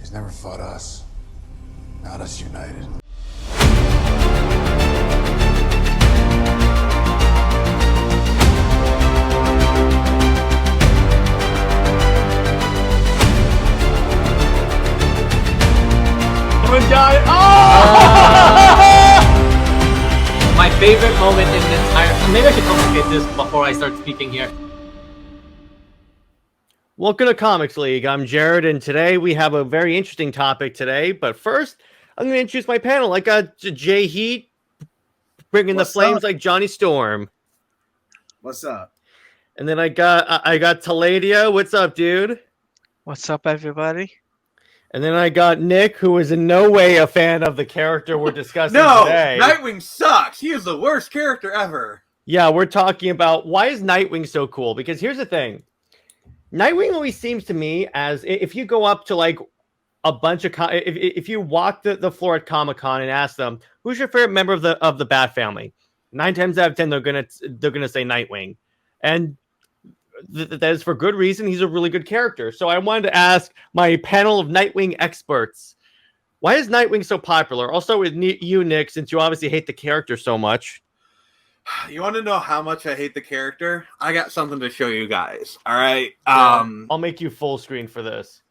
He's never fought us. Not us united. My favorite moment in the entire... Maybe I should complicate this before I start speaking here. Welcome to Comics League. I'm Jared, and today we have a very interesting topic today. But first, I'm going to introduce my panel. I got Jay Heat bringing the flames like Johnny Storm. What's up? And then I got Taladia. What's up, dude? What's up, everybody? And then I got Nick, who is in no way a fan of the character we're discussing today. Nightwing sucks. He is the worst character ever. Yeah, we're talking about why is Nightwing so cool? Because here's the thing. Nightwing always seems to me as if you go up to like a bunch of if you walk the floor at Comic-Con and ask them who's your favorite member of the Batfamily, 9 times out of 10 they're gonna say Nightwing, and that is for good reason. He's a really good character. So I wanted to ask my panel of Nightwing experts, why is Nightwing so popular? Also with you, Nick, since you obviously hate the character so much. You want to know how much I hate the character? I got something to show you guys. All right. I'll make you full screen for this.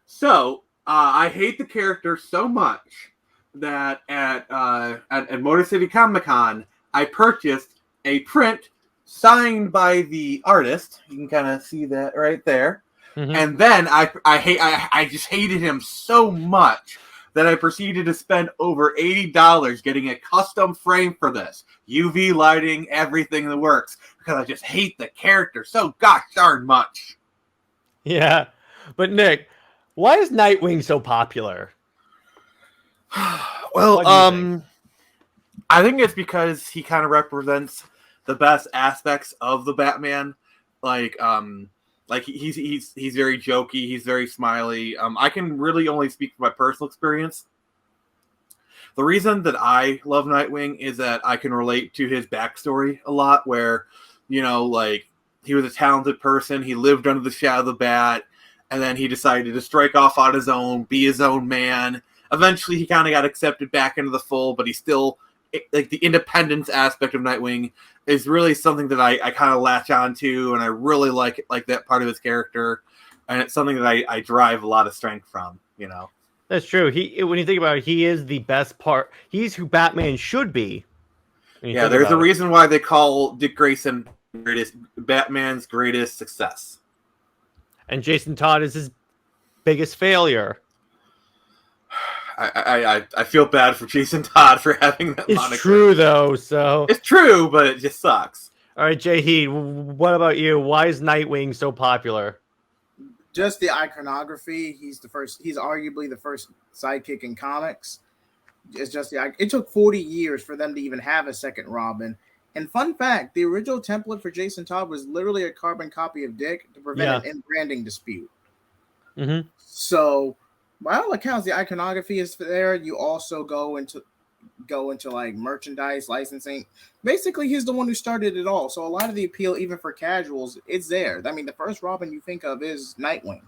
So I hate the character so much that at Motor City Comic Con, I purchased a print signed by the artist. You can kind of see that right there. Mm-hmm. And then I just hated him so much that I proceeded to spend over $80 getting a custom frame for this. UV lighting, everything in the works. Because I just hate the character so gosh darn much. Yeah. But Nick, why is Nightwing so popular? Well, I think it's because he kind of represents the best aspects of the Batman. Like he's very jokey, he's very smiley. I can really only speak from my personal experience. The reason that I love Nightwing is that I can relate to his backstory a lot, where, you know, like, he was a talented person, he lived under the shadow of the bat, and then he decided to strike off on his own, be his own man. Eventually, he kind of got accepted back into the fold, but he still, like, the independence aspect of Nightwing is really something that I kind of latch on to, and I really like that part of his character, and it's something that I derive a lot of strength from, you know. That's true. When you think about it, he is the best part. He's who Batman should be. Yeah, there's a reason why they call Dick Grayson Batman's greatest success. And Jason Todd is his biggest failure. I feel bad for Jason Todd for having that moniker. It's true, though, so... It's true, but it just sucks. All right, Jay Heed, what about you? Why is Nightwing so popular? Just the iconography. He's arguably the first sidekick in comics. It's just it took 40 years for them to even have a second Robin. And fun fact, the original template for Jason Todd was literally a carbon copy of Dick to prevent an in-branding dispute. Mm-hmm. So, by all accounts, the iconography is there. You also go into like merchandise licensing. Basically, he's the one who started it all. So a lot of the appeal, even for casuals, it's there. I mean, the first Robin you think of is Nightwing.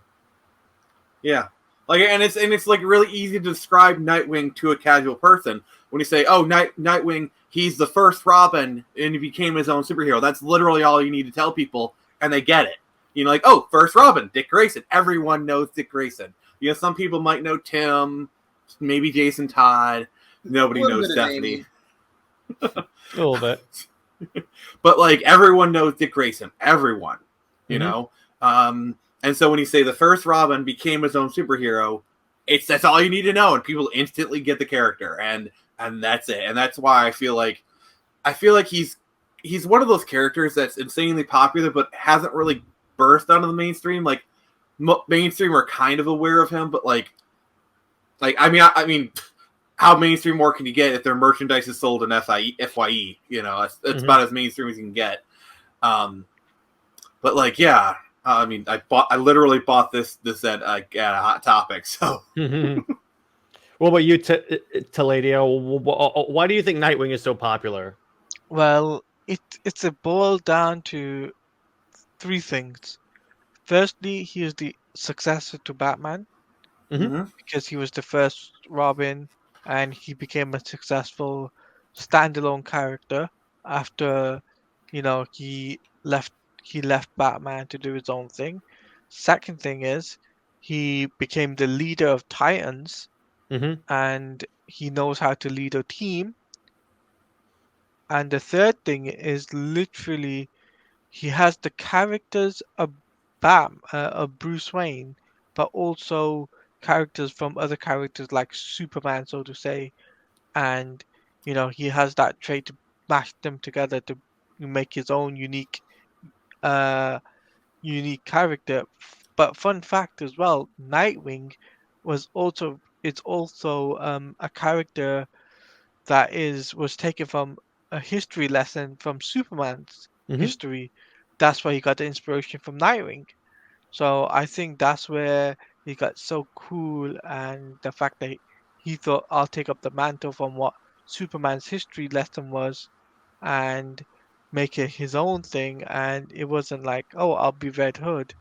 Yeah, like, and it's like really easy to describe Nightwing to a casual person when you say, "Oh, Nightwing, he's the first Robin, and he became his own superhero." That's literally all you need to tell people, and they get it. You know, like, "Oh, first Robin, Dick Grayson." Everyone knows Dick Grayson. You know, some people might know Tim, maybe Jason Todd. Nobody knows Stephanie. A little bit. But, like, everyone knows Dick Grayson. Everyone. You know? And so when you say the first Robin became his own superhero, that's all you need to know, and people instantly get the character. And that's it. And that's why I feel like he's one of those characters that's insanely popular, but hasn't really burst onto the mainstream. Like, mainstream are kind of aware of him, but, like, I mean, how mainstream more can you get if their merchandise is sold in FYE? You know, it's about as mainstream as you can get. But, like, yeah, I mean, I literally bought this at Hot Topic. So, what about you, Taladia? Why do you think Nightwing is so popular? Well, it's a boil down to 3 things. Firstly, he is the successor to Batman. because he was the first Robin, and he became a successful standalone character after, he left Batman to do his own thing. Second thing is he became the leader of Titans, Mm-hmm. and he knows how to lead a team. And the third thing is literally he has the characters of of Bruce Wayne, but also characters from other characters like Superman, so to say. And he has that trait to mash them together to make his own uh, unique character. But fun fact as well, Nightwing it's also a character that was taken from a history lesson from Superman's Mm-hmm. history. That's why he got the inspiration from Nightwing. So I think that's where he got so cool, and the fact that he thought, I'll take up the mantle from what Superman's history lesson was and make it his own thing. And it wasn't like, oh, I'll be Red Hood,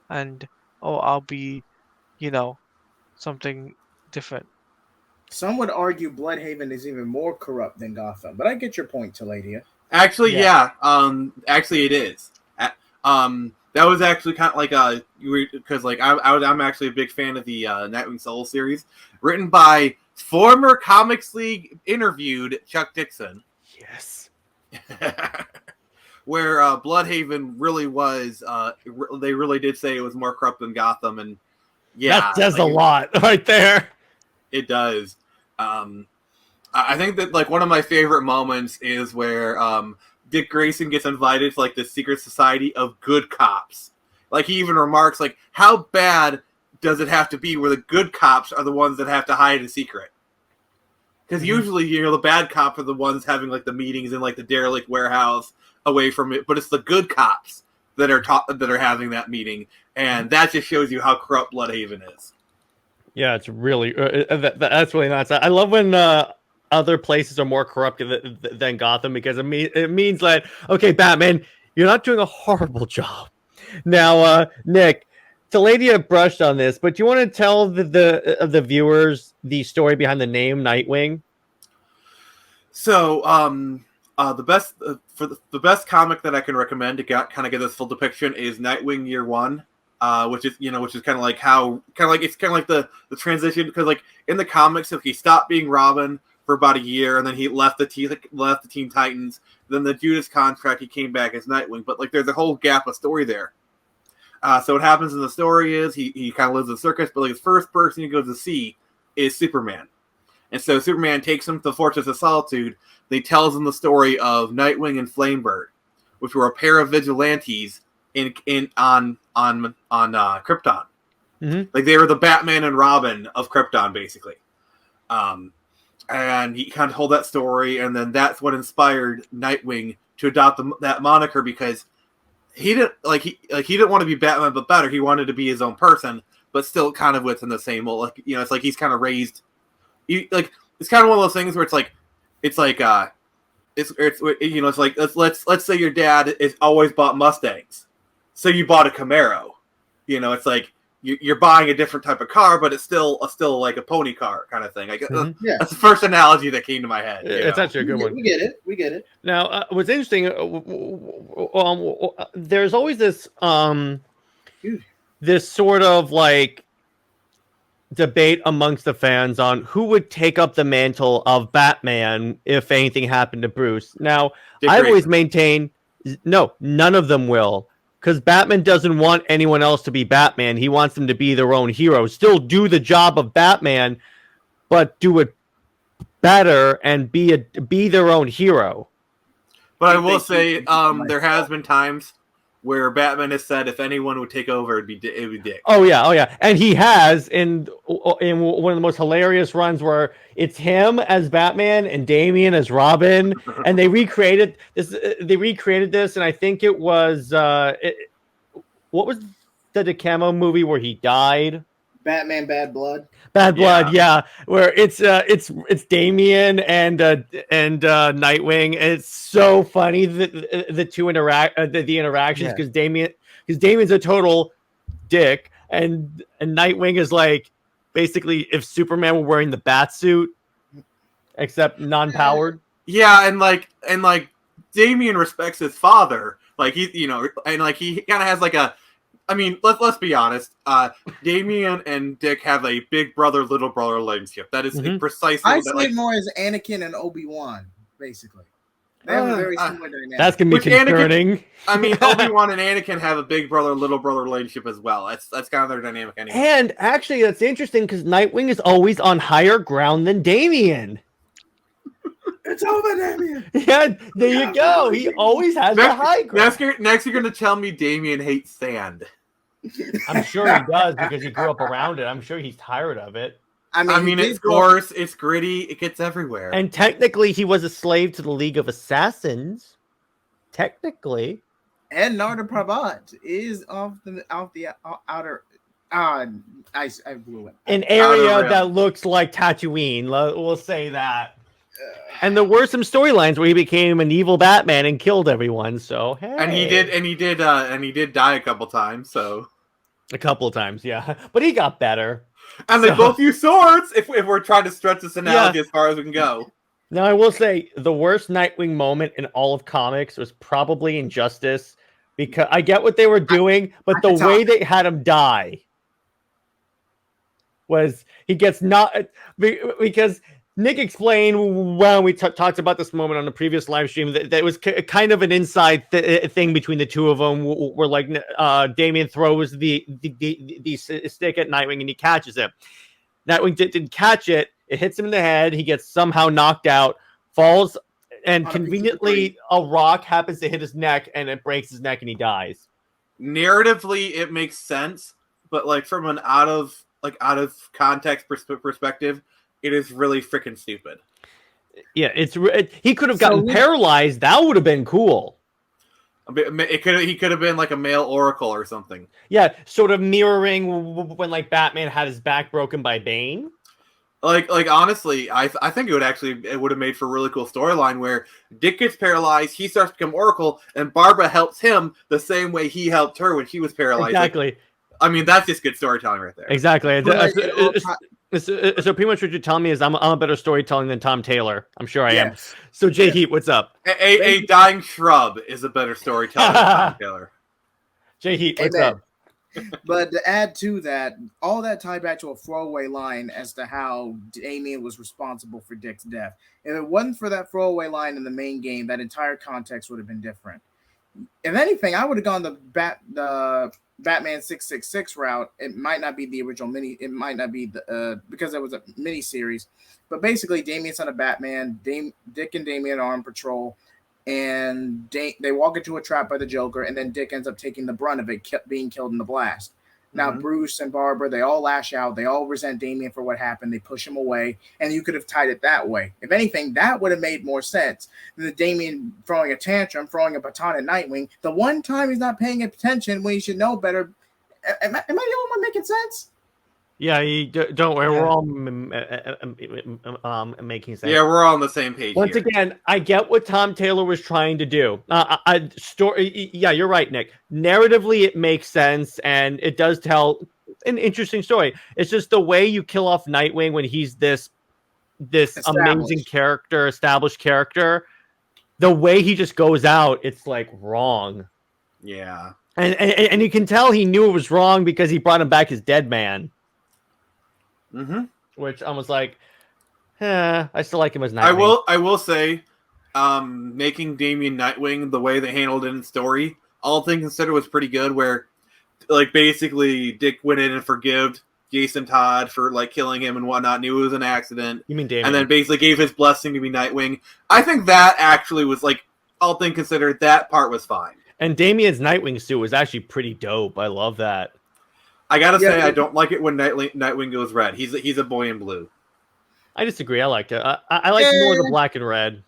and oh, I'll be, you know, something different. Some would argue Bloodhaven is even more corrupt than Gotham, but I get your point, Taladia. Actually, Yeah. actually, it is. That was actually kind of like because I'm actually a big fan of the Nightwing Solo series, written by former Comics League interviewed Chuck Dixon. Yes. Where Bloodhaven really was. They really did say it was more corrupt than Gotham, and yeah, That says a lot right there. It does. I think that like one of my favorite moments is where Dick Grayson gets invited to like the secret society of good cops. Like he even remarks like, how bad does it have to be where the good cops are the ones that have to hide a secret? Because usually, the bad cops are the ones having like the meetings in like the derelict warehouse away from it, but it's the good cops that are having that meeting, and that just shows you how corrupt Bloodhaven is. Yeah, it's really that's really nice. I love when other places are more corrupt than Gotham, because it means that, okay, Batman, you're not doing a horrible job. Now, Nick, Taladia brushed on this, but do you want to tell the viewers the story behind the name Nightwing? So, the best comic that I can recommend to kind of get this full depiction is Nightwing Year One. Which is kind of like the transition, because like in the comics, he stopped being Robin for about a year, and then he left the Teen Titans. Then the Judas contract, he came back as Nightwing, but like there's a whole gap of story there. So what happens in the story is he kind of lives in a circus, but like his first person he goes to see is Superman, and so Superman takes him to the Fortress of Solitude. They tells him the story of Nightwing and Flamebird, which were a pair of vigilantes on Krypton. Mm-hmm. Like they were the Batman and Robin of Krypton, basically. And he kind of told that story, and then that's what inspired Nightwing to adopt that moniker, because he didn't want to be Batman, but better. He wanted to be his own person, but still kind of within the same mold. Like it's like he's kind of raised. It's kind of one of those things where it's like let's say your dad is always bought Mustangs. So you bought a Camaro, it's like you're buying a different type of car, but it's still like a pony car kind of thing. That's the first analogy that came to my head. It's actually a good one. We get it. Now, what's interesting, there's always this sort of like debate amongst the fans on who would take up the mantle of Batman if anything happened to Bruce. Now, I've always maintained, no, none of them will. Because Batman doesn't want anyone else to be Batman. He wants them to be their own hero. Still do the job of Batman, but do it better and be their own hero. But I will say, there has been times where Batman has said if anyone would take over, it'd be Dick. Oh yeah, and he has in one of the most hilarious runs where it's him as Batman and Damian as Robin, and they recreated this. And I think it was what was the DeCamo movie where he died? Batman Bad Blood. Bad Blood, yeah. Where it's Damian and Nightwing. And it's so funny the two interactions, because Damian's a total dick, and Nightwing is like, basically if Superman were wearing the bat suit, except non-powered. Yeah, and Damian respects his father. Like he, and like he kind of has like a. I mean, let's be honest. Damian and Dick have a big brother, little brother relationship. That is precisely. I see it more as Anakin and Obi-Wan, basically. They have a very similar dynamic. That's gonna be concerning. Obi-Wan and Anakin have a big brother, little brother relationship as well. That's kind of their dynamic anyway. And actually, that's interesting because Nightwing is always on higher ground than Damian. It's over, Damian. Yeah, there you go. He always has the high ground. Next, you're going to tell me Damian hates sand. I'm sure he does because he grew up around it. I'm sure he's tired of it. I mean it's coarse, it's gritty, it gets everywhere. And technically, he was a slave to the League of Assassins. Technically. And Narda Parbat is off the outer. I blew it. An area that looks like Tatooine. We'll say that. And there were some storylines where he became an evil Batman and killed everyone. So hey. And he did die a couple times. So a couple of times, yeah. But he got better. And they both use swords. If we're trying to stretch this analogy as far as we can go. Now I will say the worst Nightwing moment in all of comics was probably Injustice, because I get what they were doing, but the way they had him die was he gets not because. Nick explained when we talked about this moment on the previous live stream that it was kind of an inside thing between the two of them. Where like Damian throws the stick at Nightwing and he catches it. Nightwing didn't catch it. It hits him in the head. He gets somehow knocked out, falls, and conveniently a rock happens to hit his neck and it breaks his neck and he dies. Narratively, it makes sense, but like from an out of context perspective. It is really freaking stupid. Yeah, he could have gotten paralyzed. That would have been cool. He could have been like a male Oracle or something. Yeah, sort of mirroring when like Batman had his back broken by Bane. Like honestly, I think it would have made for a really cool storyline where Dick gets paralyzed, he starts to become Oracle, and Barbara helps him the same way he helped her when she was paralyzed. Exactly. Like, I mean, that's just good storytelling right there. Exactly. So pretty much what you're telling me is I'm a better storytelling than Tom Taylor. I'm sure I am. So Jay Heat, what's up? A dying shrub is a better storyteller than Tom Taylor. Jay Heat, what's up? But to add to that, all that tied back to a throwaway line as to how Damian was responsible for Dick's death. If it wasn't for that throwaway line in the main game, that entire context would have been different. If anything, I would have gone the Batman-666 route. It might not be the original mini. It might not be the because it was a mini series. But basically, Damian's son of Batman. Dick and Damian are on patrol, and they walk into a trap by the Joker, and then Dick ends up taking the brunt of it, being killed in the blast. Now, Bruce and Barbara, they all lash out. They all resent Damian for what happened. They push him away, and you could have tied it that way. If anything, that would have made more sense than the Damian throwing a tantrum, throwing a baton at Nightwing. The one time he's not paying attention when he should know better. Am I the only one making sense? Yeah, don't worry. We're all making sense. Yeah, we're all on the same page. Once again, I get what Tom Taylor was trying to do. Yeah, you're right, Nick. Narratively, it makes sense, and it does tell an interesting story. It's just the way you kill off Nightwing when he's this amazing character, established character. The way he just goes out, it's like wrong. Yeah, and you can tell he knew it was wrong because he brought him back his dead man. Which I was like, I still like him as Nightwing. I will say, making Damian Nightwing the way they handled it in the story, all things considered, was pretty good. Where, like, basically Dick went in and forgave Jason Todd for like killing him and whatnot, knew it was an accident. You mean Damian? And then basically gave his blessing to be Nightwing. I think that actually was like, all things considered, that part was fine. And Damian's Nightwing suit was actually pretty dope. I love that. I gotta say, I don't like it when Nightwing goes red. He's a boy in blue. I disagree. I like it. I like more the black and red.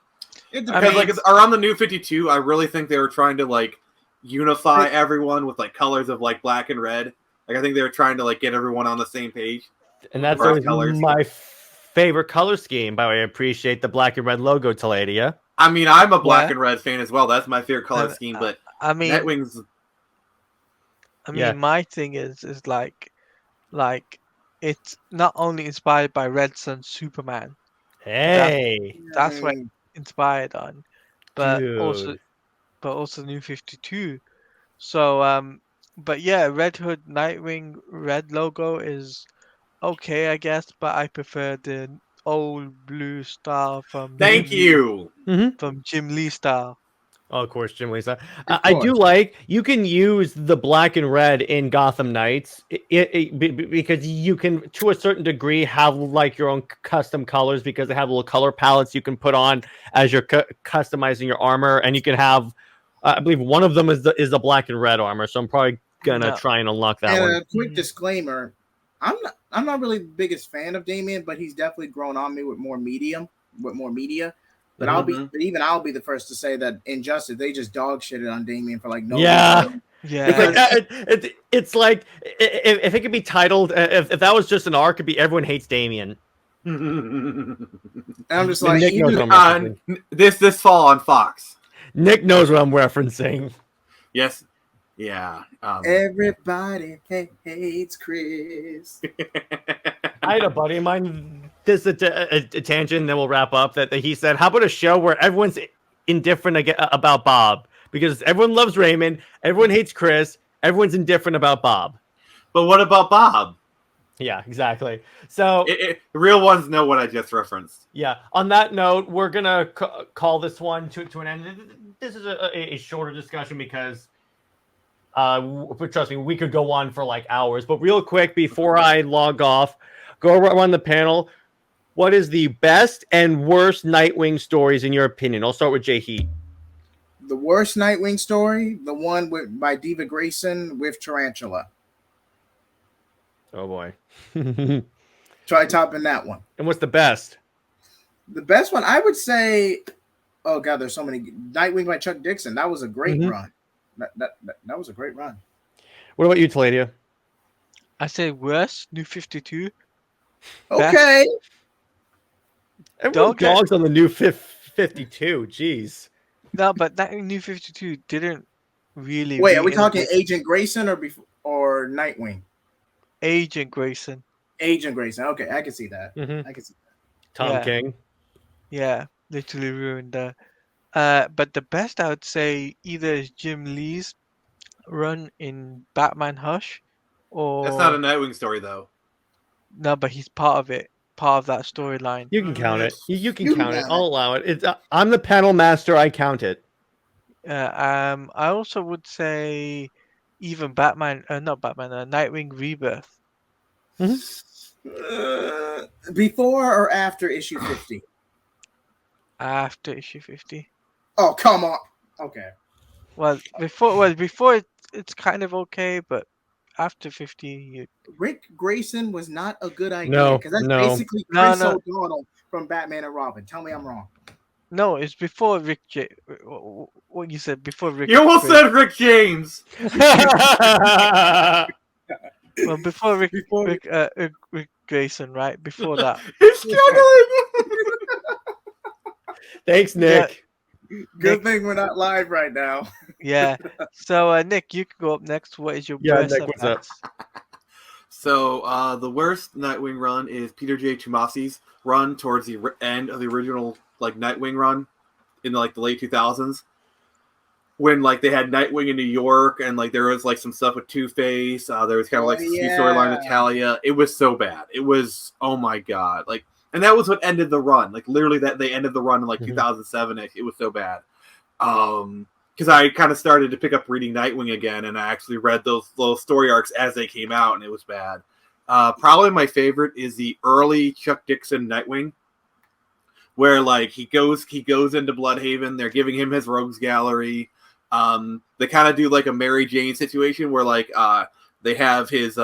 Because like around the New 52, I really think they were trying to like unify everyone with like colors of like black and red. Like I think they were trying to like get everyone on the same page. And that's always my favorite color scheme. By the way, I appreciate the black and red logo, Taladia. I mean, I'm a black and red fan as well. That's my favorite color scheme. But I mean, Nightwing's. my thing is like it's not only inspired by Red Sun Superman. Hey, That's what it's inspired on, but dude. also New 52. So but yeah, Red Hood Nightwing red logo is okay, I guess, but I prefer the old blue style from Thank you. Jim Lee style. Oh, of course, Jim Lisa. Of I do course. like you can use the black and red in Gotham Knights because you can, to a certain degree, have like your own custom colors because they have little color palettes you can put on as you're customizing your armor, and you can have, I believe, one of them is the black and red armor. So I'm probably gonna No. try and unlock that And one. a quick disclaimer: I'm not really the biggest fan of Damien, but he's definitely grown on me with more media. But I'll be the first to say that Injustice, they just dog shitted on Damien for like no reason. Yeah. It's like it's like if it could be titled, if that was just an arc, it'd be everyone hates Damien. And I'm just And like, Nick knows even- what I'm referencing. This fall on Fox. Nick knows what I'm referencing. Yes. Yeah. everybody hates Chris. I had a buddy of mine. This is a tangent, then we'll wrap up. That he said, "How about a show where everyone's indifferent about Bob? Because everyone loves Raymond, everyone hates Chris, everyone's indifferent about Bob." But what about Bob? Yeah, exactly. So, real ones know what I just referenced. yeah. On that note, we're gonna call this one to an end. This is a shorter discussion because, trust me, we could go on for like hours. But real quick, before I log off, go around the panel. What is the best and worst Nightwing stories in your opinion? I'll start with Jay Heat. The worst Nightwing story, the one by Diva Grayson with Tarantula. Oh boy. Try topping that one. And what's the best? The best one, I would say, oh god, there's so many. Nightwing by Chuck Dixon. That was a great run. That was a great run. What about you, Taladia? I say worst, New 52. Okay. Everyone dogs on the new 52. Jeez. No, but that New 52 didn't really. Wait, are we talking Agent Grayson or Nightwing? Agent Grayson. Agent Grayson. Okay, I can see that. I can see that. Tom King. Yeah, literally ruined that. But the best I would say either is Jim Lee's run in Batman Hush, or That's not a Nightwing story though. No, but he's part of it, part of that storyline. You can count it. You can count it. I'll allow it. It's I'm the panel master. I count it. I also would say even Nightwing Rebirth. Before or after issue 50? After issue 50. Oh, come on. Okay. Well, before it's kind of okay, but after 50, Rick Grayson was not a good idea because that's basically Chris O'Donnell from Batman and Robin. Tell me I'm wrong. No, it's before Rick what you said before Rick. You almost said Rick James. Well, before Rick Grayson, right? Before that. He's struggling. Thanks, Nick. Good thing we're not live right now. Yeah. So, Nick, you can go up next. What is your best? Nick, what's up? So, the worst Nightwing run is Peter J. Tomasi's run towards the end of the original Nightwing run in the late 2000s. When they had Nightwing in New York and there was some stuff with Two-Face. There was kind of the storyline with Talia. It was so bad. It was, oh my god. And that was what ended the run. Literally that they ended the run in 2007. It was so bad. Because I kind of started to pick up reading Nightwing again, and I actually read those little story arcs as they came out, and it was bad. Probably my favorite is the early Chuck Dixon Nightwing, where he goes into Bloodhaven. They're giving him his rogues gallery. They kind of do a Mary Jane situation where they have his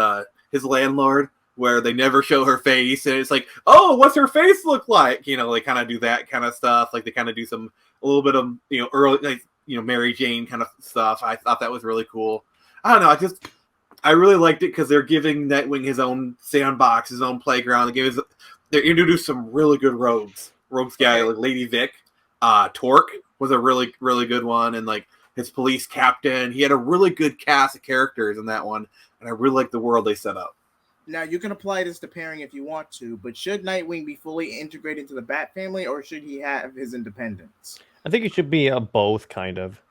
landlord where they never show her face, and it's oh, what's her face look like? They kind of do that kind of stuff. They kind of do a little bit of early Mary Jane kind of stuff. I thought that was really cool. I don't know. I really liked it because they're giving Nightwing his own sandbox, his own playground. They introduced some really good rogues. Rogues guy Lady Vic, Torque was a really really good one, and his police captain. He had a really good cast of characters in that one, and I really liked the world they set up. Now you can apply this to pairing if you want to, but should Nightwing be fully integrated into the Batfamily, or should he have his independence? I think it should be both, kind of.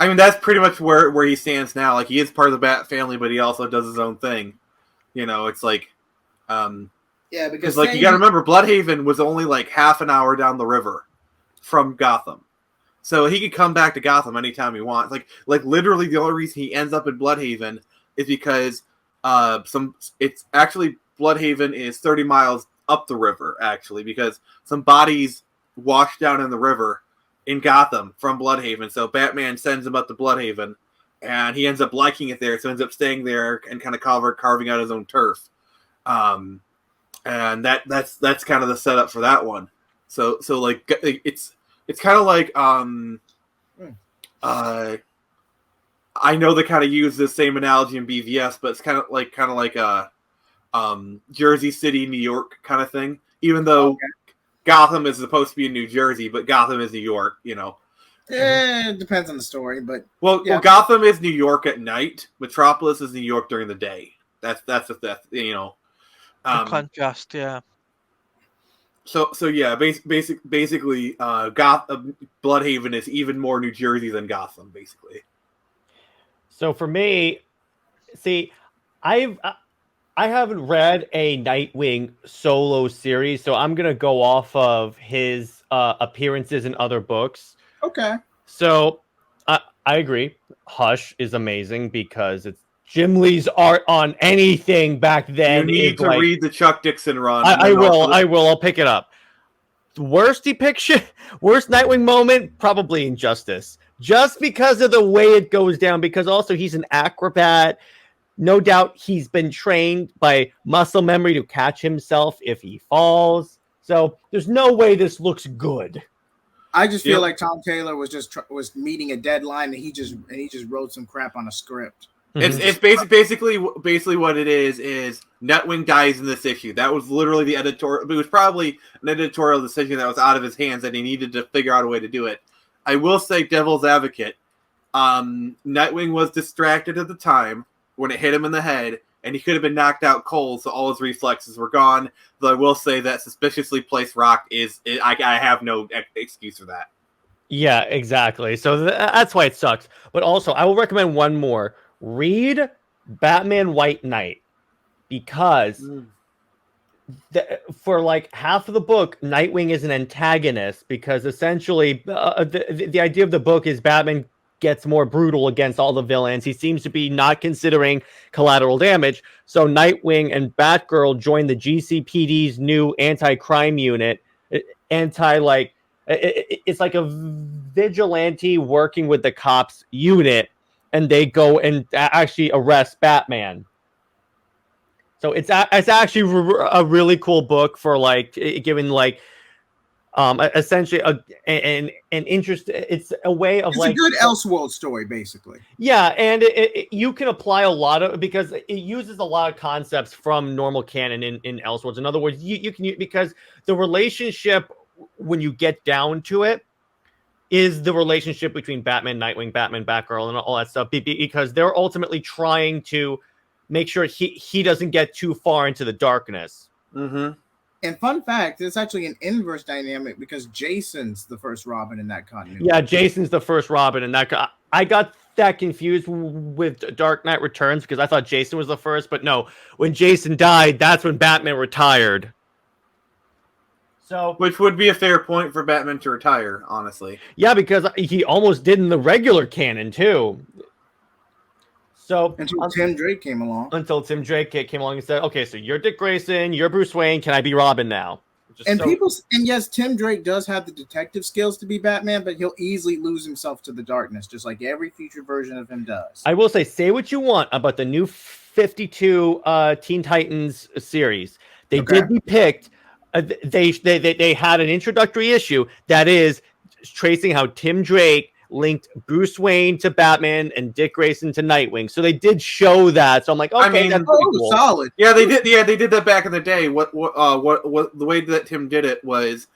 I mean, that's pretty much where he stands now. Like, he is part of the Bat family, but he also does his own thing. You know, it's like, Yeah, because like, you got to remember, Bloodhaven was only like half an hour down the river from Gotham, so he could come back to Gotham anytime he wants. Like literally, the only reason he ends up in Bloodhaven is because it's actually Bloodhaven is 30 miles up the river, actually, because some bodies washed down in the river in Gotham from Bloodhaven. So Batman sends him up to Bloodhaven, and he ends up liking it there, so ends up staying there and kind of carving out his own turf. And that's kind of the setup for that one. So like it's kind of like I know they kind of use the same analogy in BVS, but it's kind of like a Jersey City, New York kind of thing. Even though Gotham is supposed to be in New Jersey, but Gotham is New York, you know. It depends on the story, but well, Gotham is New York at night. Metropolis is New York during the day. That's you know. The contrast, yeah. So yeah, basically, Bloodhaven is even more New Jersey than Gotham, basically. So for me, see, I haven't read a Nightwing solo series, so I'm gonna go off of his appearances in other books. Okay. So I agree. Hush is amazing because it's Jim Lee's art on anything back then. You need to read the Chuck Dixon run. I will. I'll pick it up. Worst depiction, worst Nightwing moment, probably Injustice. Just because of the way it goes down, because also he's an acrobat. No doubt he's been trained by muscle memory to catch himself if he falls. So there's no way this looks good. I just feel like Tom Taylor was meeting a deadline, and he just wrote some crap on a script. It's basically what it is Nightwing dies in this issue. That was literally the editorial. It was probably an editorial decision that was out of his hands, and he needed to figure out a way to do it. I will say, devil's advocate, Nightwing was distracted at the time when it hit him in the head, and he could have been knocked out cold, so all his reflexes were gone. Though I will say that suspiciously placed rock I have no excuse for that. Yeah, exactly. So that's why it sucks. But also, I will recommend one more. Read Batman White Knight, because for like half of the book, Nightwing is an antagonist, because essentially the idea of the book is Batman gets more brutal against all the villains. He seems to be not considering collateral damage. So Nightwing and Batgirl join the GCPD's new anti-crime unit. It's like a vigilante working with the cops unit, and they go and actually arrest Batman. So it's actually a really cool book for like giving like essentially an interest. It's a way of it's a good Elseworld story, basically. Yeah, and you can apply a lot of, because it uses a lot of concepts from normal canon in Elseworlds. In other words, you can, because the relationship, when you get down to it, is the relationship between Batman, Nightwing, Batman, Batgirl, and all that stuff, because they're ultimately trying to make sure he doesn't get too far into the darkness. Mm-hmm. And fun fact, it's actually an inverse dynamic, because Jason's the first Robin in that continuity. Yeah, Jason's the first Robin in that. I got that confused with Dark Knight Returns, because I thought Jason was the first, but no, when Jason died, that's when Batman retired. So, which would be a fair point for Batman to retire, honestly. Yeah, because he almost did in the regular canon too. So until Tim Drake came along. Until Tim Drake came along and said, "Okay, so you're Dick Grayson, you're Bruce Wayne. Can I be Robin now?" Yes, Tim Drake does have the detective skills to be Batman, but he'll easily lose himself to the darkness, just like every future version of him does. I will say what you want about the new 52 Teen Titans series. They did depict. They had an introductory issue that is tracing how Tim Drake linked Bruce Wayne to Batman and Dick Grayson to Nightwing. So they did show that. So I'm like, okay, that's cool. Solid. Yeah, they did. Yeah, they did that back in the day. What the way that Tim did it was,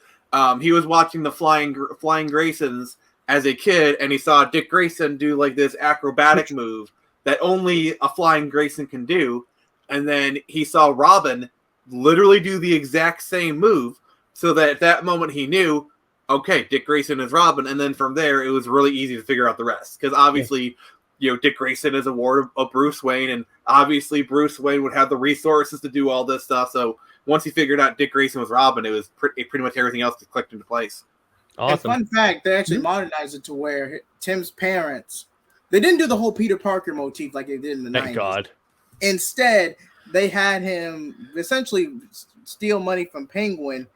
he was watching the Flying Graysons as a kid, and he saw Dick Grayson do like this acrobatic move that only a Flying Grayson can do. and then he saw Robin literally do the exact same move, so that at that moment he knew, okay, Dick Grayson is Robin, and then from there it was really easy to figure out the rest, because obviously, Dick Grayson is a ward of Bruce Wayne, and obviously Bruce Wayne would have the resources to do all this stuff, so once he figured out Dick Grayson was Robin, it was pretty much everything else clicked into place. Awesome. And fun fact, they actually modernized it to where Tim's parents, they didn't do the whole Peter Parker motif like they did in the 90s. Thank God. Instead, they had him essentially steal money from Penguin.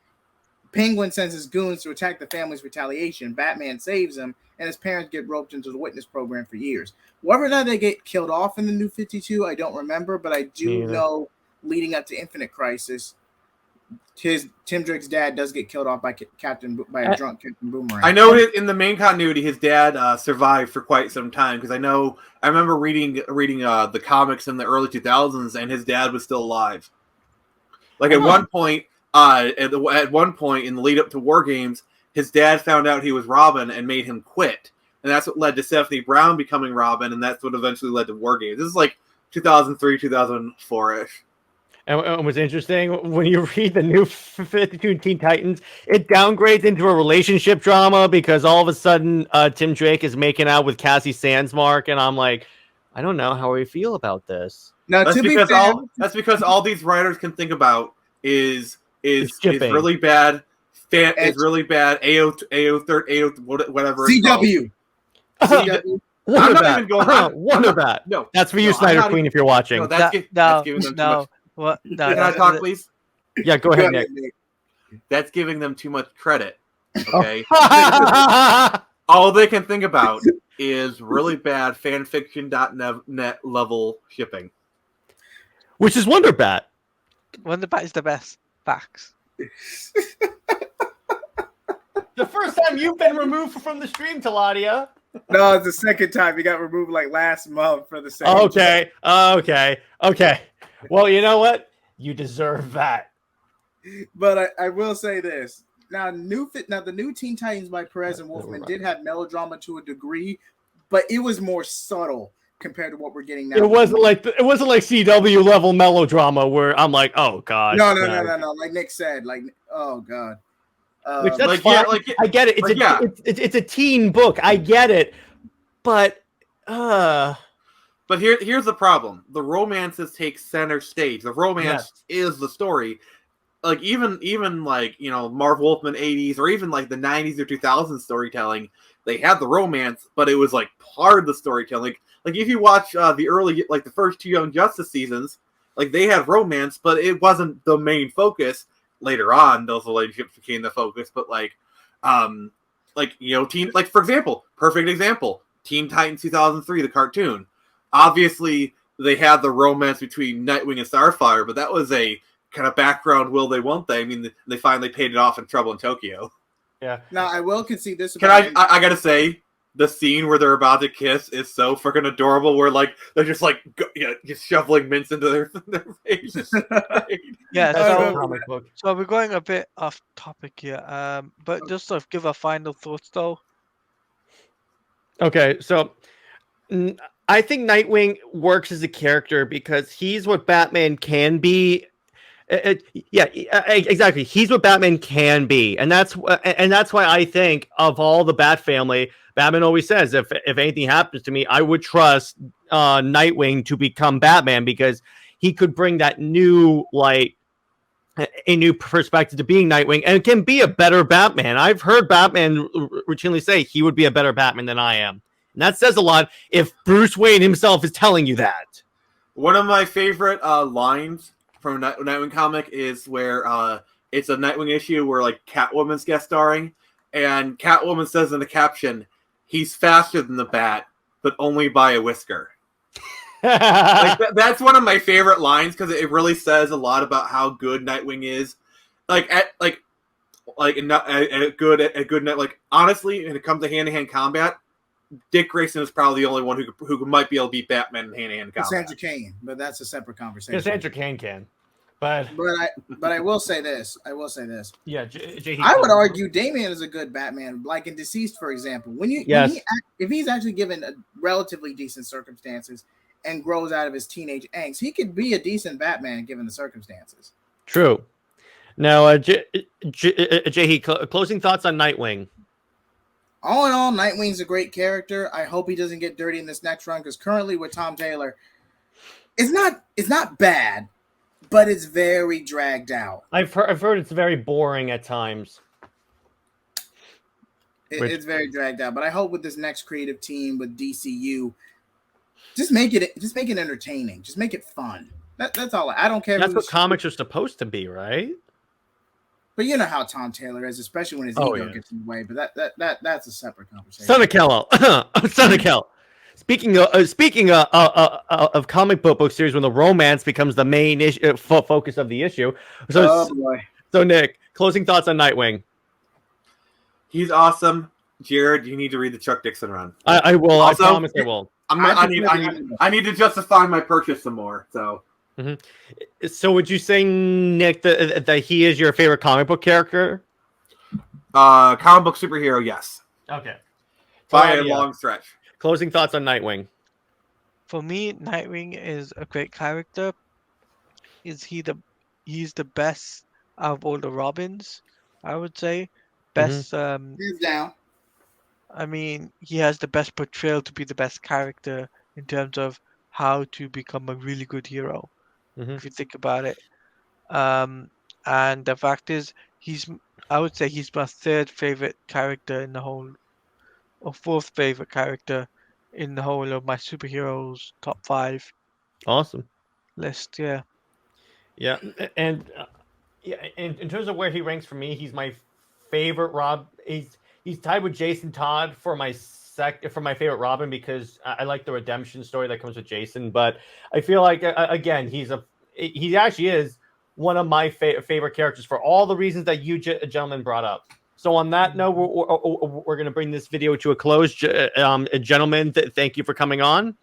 Penguin sends his goons to attack the family's retaliation. Batman saves him, and his parents get roped into the witness program for years. Whether or not they get killed off in the New 52, I don't remember, but I do know leading up to Infinite Crisis, Tim Drake's dad does get killed off by a drunk Captain Boomerang. I know in the main continuity, his dad survived for quite some time, because I remember reading the comics in the early 2000s, and his dad was still alive. Like at one point in the lead up to War Games, his dad found out he was Robin and made him quit, and that's what led to Stephanie Brown becoming Robin, and that's what eventually led to War Games. This is like 2003, 2004-ish. And what's interesting, when you read the new 52 Teen Titans, it downgrades into a relationship drama because all of a sudden Tim Drake is making out with Cassie Sandsmark, and I'm like, I don't know how we feel about this. Now, That's because all these writers can think about is really bad. Is really bad. Whatever. CW. I'm not even going. Wonder Bat. No, that's for you, Snyder Queen, if you're watching. No, that's giving them too much. What? No, Can I talk, please? Yeah, go ahead, Nick. That's giving them too much credit. Okay. All they can think about is really bad fanfiction.net level shipping. Which is Wonder Bat. Wonder Bat is the best. Facts. The first time you've been removed from the stream, Taladia. No, it's the second time. He got removed like last month for the second Okay. Well, you know what? You deserve that. But I will say this. Now, the new Teen Titans by Perez and Wolfman did have melodrama to a degree, but it was more subtle compared to what we're getting now. It wasn't like CW level melodrama where I'm like, oh God. No. Like Nick said, like, oh God. Which that's fine. Yeah, I get it. It's a teen book. I get it, but here's the problem: the romances take center stage. The romance is the story. Like even like Marv Wolfman 80s or even like the 90s or 2000s storytelling, they had the romance, but it was like part of the storytelling. Like if you watch the early the first two Young Justice seasons, like they had romance, but it wasn't the main focus. Later on, those relationships became the focus, but for example, perfect example, Teen Titans 2003, the cartoon. Obviously, they had the romance between Nightwing and Starfire, but that was a kind of background will they, won't they? I mean, they finally paid it off in Trouble in Tokyo. Yeah. Now, I will concede this. I gotta say, the scene where they're about to kiss is so freaking adorable. Where they're just just shoveling mints into their faces. Yeah, so we're going a bit off topic here. But just to give our final thoughts, though. Okay, so I think Nightwing works as a character because he's what Batman can be. Exactly. He's what Batman can be, and that's why I think of all the Batfamily, Batman always says, if anything happens to me, I would trust Nightwing to become Batman because he could bring that new a new perspective to being Nightwing and can be a better Batman. I've heard Batman routinely say he would be a better Batman than I am, and that says a lot if Bruce Wayne himself is telling you that. One of my favorite lines from a Nightwing comic is where it's a Nightwing issue where Catwoman's guest starring, and Catwoman says in the caption, "He's faster than the Bat, but only by a whisker." That's one of my favorite lines because it really says a lot about how good Nightwing is. Honestly, when it comes to hand-to-hand combat, Dick Grayson is probably the only one who might be able to beat Batman in hand-to-hand combat. Cassandra Cain, but that's a separate conversation. Cassandra Cain can, but I will say this. Yeah, I would argue Damian is a good Batman, like in Deceased, for example. If he's actually given relatively decent circumstances, and grows out of his teenage angst, he could be a decent Batman given the circumstances. True. Now, Jahi, closing thoughts on Nightwing. All in all, Nightwing's a great character. I hope he doesn't get dirty in this next run, because currently with Tom Taylor, it's not bad, but it's very dragged out. I've heard it's very boring at times. It's very dragged out, but I hope with this next creative team with DCU, just make it entertaining. Just make it fun. That's all. I don't care. That's what comics are supposed to be, right? But you know how Tom Taylor is, especially when his ego gets in the way. But that's a separate conversation. Son of Kel, Son of Kel. Speaking of comic book series, when the romance becomes the main focus of the issue. So Nick, closing thoughts on Nightwing. He's awesome. Jared, you need to read the Chuck Dixon run. I will. Also, I promise I will. I need to justify my purchase some more. So. Mm-hmm. So would you say, Nick, that he is your favorite comic book character? Comic book superhero, yes. Okay. By a long stretch. Closing thoughts on Nightwing. For me, Nightwing is a great character. He's the best out of all the Robins, I would say. Best. Hands down. I mean, he has the best portrayal to be the best character in terms of how to become a really good hero. If you think about it. And the fact is, I would say he's my third favorite character in the whole, or fourth favorite character in the whole of my superheroes top 5. Awesome list. Yeah. And in terms of where he ranks for me, he's my favorite he's tied with Jason Todd for my favorite Robin, because I like the redemption story that comes with Jason. But I feel like again, he actually is one of my favorite characters for all the reasons that you gentlemen brought up. So on that note, we're going to bring this video to a close. Gentlemen, thank you for coming on.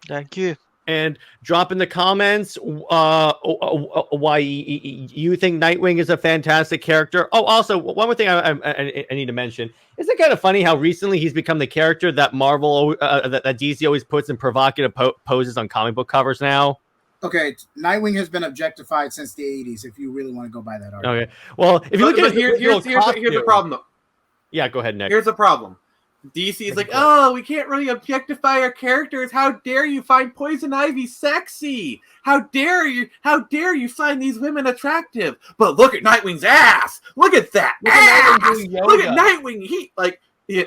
Thank you. And drop in the comments why you think Nightwing is a fantastic character. Oh, also, one more thing I need to mention. Isn't it kind of funny how recently he's become the character that Marvel, that DC always puts in provocative poses on comic book covers now? Okay, Nightwing has been objectified since the 80s, if you really want to go by that argument. Okay. Well, if you look at here's the problem, though. Yeah, go ahead, Nick. Here's the problem. DC is like, oh, we can't really objectify our characters. How dare you find Poison Ivy sexy? How dare you find these women attractive? But look at Nightwing's ass. Look at that ass. Look at Nightwing.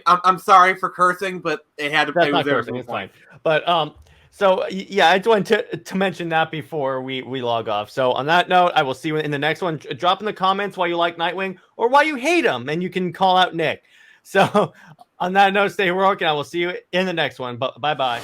I'm sorry for cursing, but it had to play with cursing. It's fine. But so yeah, I just wanted to mention that before we log off. So on that note, I will see you in the next one. Drop in the comments why you like Nightwing or why you hate him, and you can call out Nick. So on that note, stay heroic, and I will see you in the next one. Bye-bye.